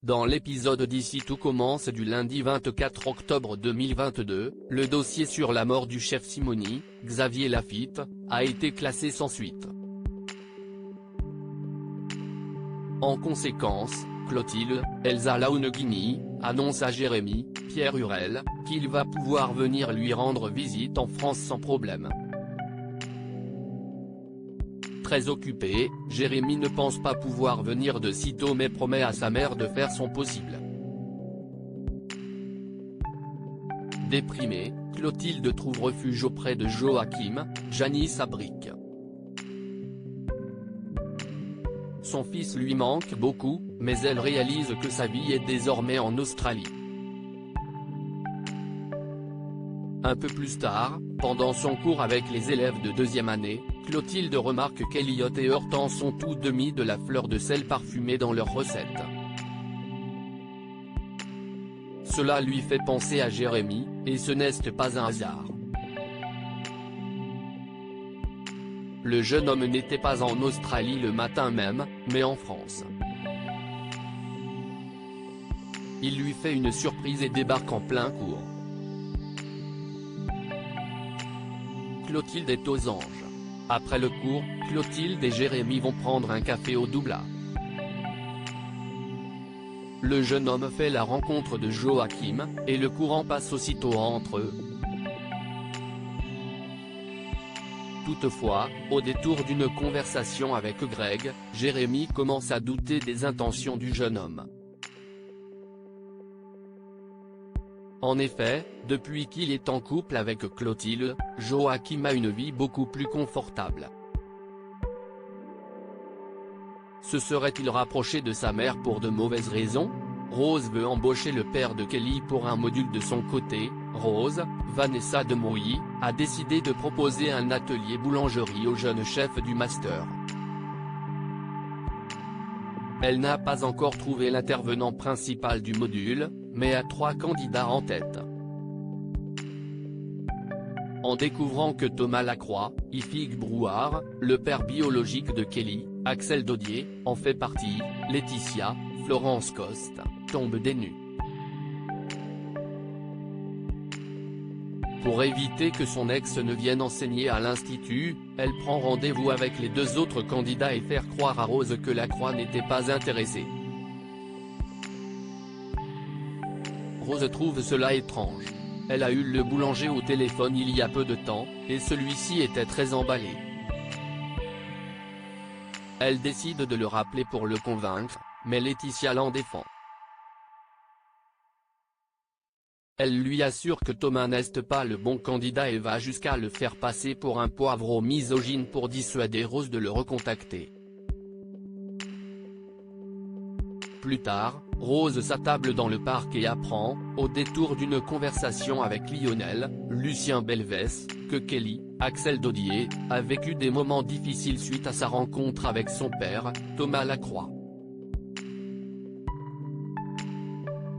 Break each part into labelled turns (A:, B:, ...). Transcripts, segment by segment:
A: Dans l'épisode d'Ici tout commence du lundi 24 octobre 2022, le dossier sur la mort du chef Simoni, Xavier Laffitte, a été classé sans suite. En conséquence, Clotilde, Elsa Launegini, annonce à Jérémy, Pierre Hurel, qu'il va pouvoir venir lui rendre visite en France sans problème. Très occupé, Jérémy ne pense pas pouvoir venir de sitôt mais promet à sa mère de faire son possible. Déprimée, Clotilde trouve refuge auprès de Joachim, Janice abrique. Son fils lui manque beaucoup, mais elle réalise que sa vie est désormais en Australie. Un peu plus tard, pendant son cours avec les élèves de deuxième année, Clotilde remarque qu'Eliot et Hortense sont tous demi de la fleur de sel parfumée dans leurs recettes. Cela lui fait penser à Jérémy, et ce n'est pas un hasard. Le jeune homme n'était pas en Australie le matin même, mais en France. Il lui fait une surprise et débarque en plein cours. Clotilde est aux anges. Après le cours, Clotilde et Jérémy vont prendre un café au Doubla. Le jeune homme fait la rencontre de Joachim, et le courant passe aussitôt entre eux. Toutefois, au détour d'une conversation avec Greg, Jérémy commence à douter des intentions du jeune homme. En effet, depuis qu'il est en couple avec Clotilde, Joachim a une vie beaucoup plus confortable. Se serait-il rapproché de sa mère pour de mauvaises raisons? Rose veut embaucher le père de Kelly pour un module de son côté. Rose, Vanessa Demouy, a décidé de proposer un atelier boulangerie au jeune chef du master. Elle n'a pas encore trouvé l'intervenant principal du module, mais a 3 candidats en tête. En découvrant que Thomas Lacroix, Ifig Brouard, le père biologique de Kelly, Axel Dodier, en fait partie, Laetitia, Florence Coste, tombe des nues. Pour éviter que son ex ne vienne enseigner à l'institut, elle prend rendez-vous avec les 2 autres candidats et faire croire à Rose que Lacroix n'était pas intéressée. Rose trouve cela étrange. Elle a eu le boulanger au téléphone il y a peu de temps, et celui-ci était très emballé. Elle décide de le rappeler pour le convaincre, mais Laetitia l'en défend. Elle lui assure que Thomas n'est pas le bon candidat et va jusqu'à le faire passer pour un poivreau misogyne pour dissuader Rose de le recontacter. Plus tard, Rose s'attable dans le parc et apprend, au détour d'une conversation avec Lionel, Lucien Belvès, que Kelly, Axel Dodier, a vécu des moments difficiles suite à sa rencontre avec son père, Thomas Lacroix.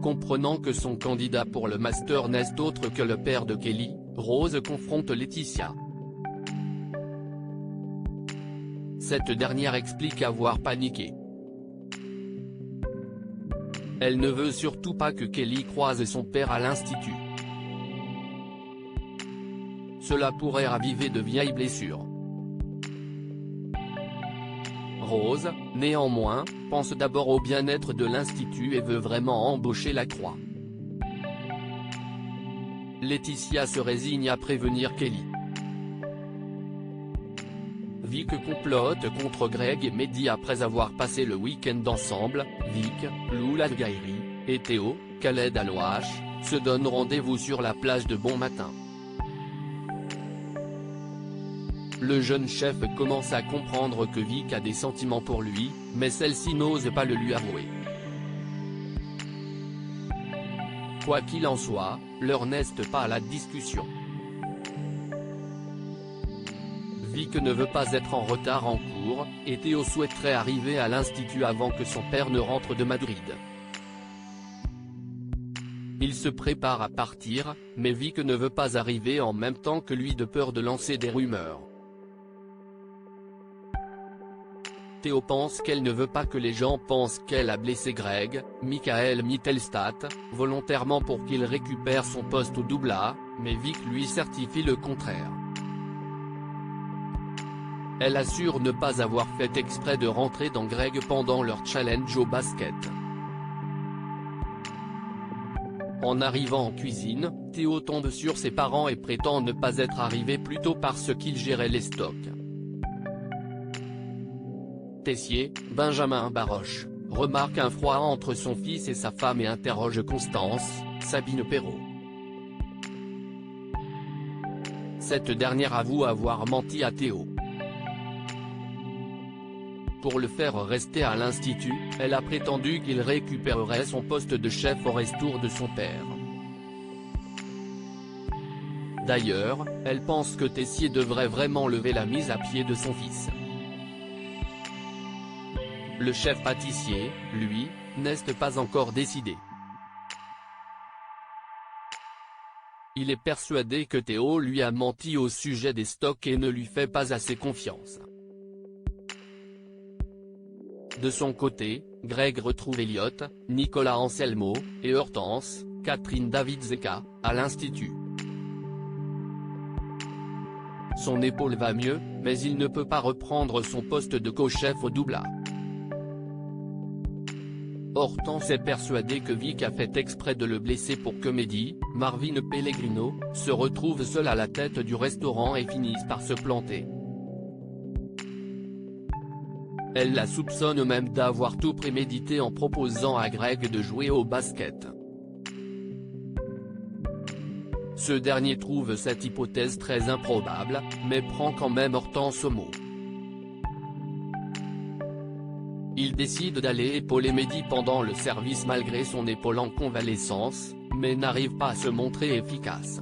A: Comprenant que son candidat pour le master n'est autre que le père de Kelly, Rose confronte Laetitia. Cette dernière explique avoir paniqué. Elle ne veut surtout pas que Kelly croise son père à l'institut. Cela pourrait raviver de vieilles blessures. Rose, néanmoins, pense d'abord au bien-être de l'institut et veut vraiment embaucher Lacroix. Laetitia se résigne à prévenir Kelly. Vic complote contre Greg et Mehdi après avoir passé le week-end ensemble. Vic, Lou Ladgairi, et Théo, Khaled Alouache, se donnent rendez-vous sur la plage de Bon Matin. Le jeune chef commence à comprendre que Vic a des sentiments pour lui, mais celle-ci n'ose pas le lui avouer. Quoi qu'il en soit, l'heure n'est pas à la discussion. Vic ne veut pas être en retard en cours, et Théo souhaiterait arriver à l'institut avant que son père ne rentre de Madrid. Il se prépare à partir, mais Vic ne veut pas arriver en même temps que lui de peur de lancer des rumeurs. Théo pense qu'elle ne veut pas que les gens pensent qu'elle a blessé Greg, Michael Mittelstadt, volontairement pour qu'il récupère son poste au double A, mais Vic lui certifie le contraire. Elle assure ne pas avoir fait exprès de rentrer dans Greg pendant leur challenge au basket. En arrivant en cuisine, Théo tombe sur ses parents et prétend ne pas être arrivé plus tôt parce qu'ils géraient les stocks. Tessier, Benjamin Baroche, remarque un froid entre son fils et sa femme et interroge Constance, Sabine Perrault. Cette dernière avoue avoir menti à Théo. Pour le faire rester à l'institut, elle a prétendu qu'il récupérerait son poste de chef au resto de son père. D'ailleurs, elle pense que Tessier devrait vraiment lever la mise à pied de son fils. Le chef pâtissier, lui, n'est pas encore décidé. Il est persuadé que Théo lui a menti au sujet des stocks et ne lui fait pas assez confiance. De son côté, Greg retrouve Elliot, Nicolas Anselmo, et Hortense, Catherine David-Zeka, à l'institut. Son épaule va mieux, mais il ne peut pas reprendre son poste de co-chef au double A. Hortense est persuadée que Vic a fait exprès de le blesser pour que Mehdi, Marvin Pellegrino, se retrouve seul à la tête du restaurant et finisse par se planter. Elle la soupçonne même d'avoir tout prémédité en proposant à Greg de jouer au basket. Ce dernier trouve cette hypothèse très improbable, mais prend quand même Hortense au mot. Il décide d'aller épauler Mehdi pendant le service malgré son épaule en convalescence, mais n'arrive pas à se montrer efficace.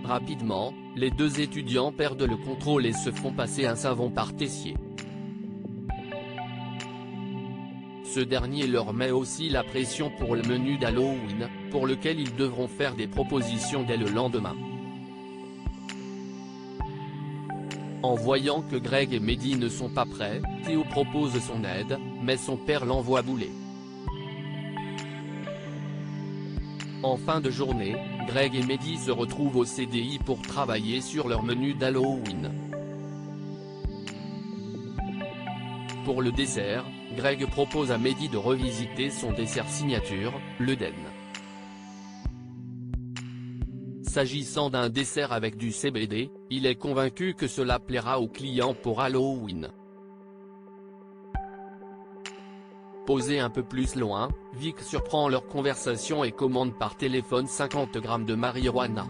A: Rapidement, les deux étudiants perdent le contrôle et se font passer un savon par Tessier. Ce dernier leur met aussi la pression pour le menu d'Halloween, pour lequel ils devront faire des propositions dès le lendemain. En voyant que Greg et Mehdi ne sont pas prêts, Théo propose son aide, mais son père l'envoie bouler. En fin de journée, Greg et Mehdi se retrouvent au CDI pour travailler sur leur menu d'Halloween. Pour le dessert, Greg propose à Mehdi de revisiter son dessert signature, l'Eden. S'agissant d'un dessert avec du CBD, il est convaincu que cela plaira aux clients pour Halloween. Posé un peu plus loin, Vic surprend leur conversation et commande par téléphone 50 grammes de marijuana.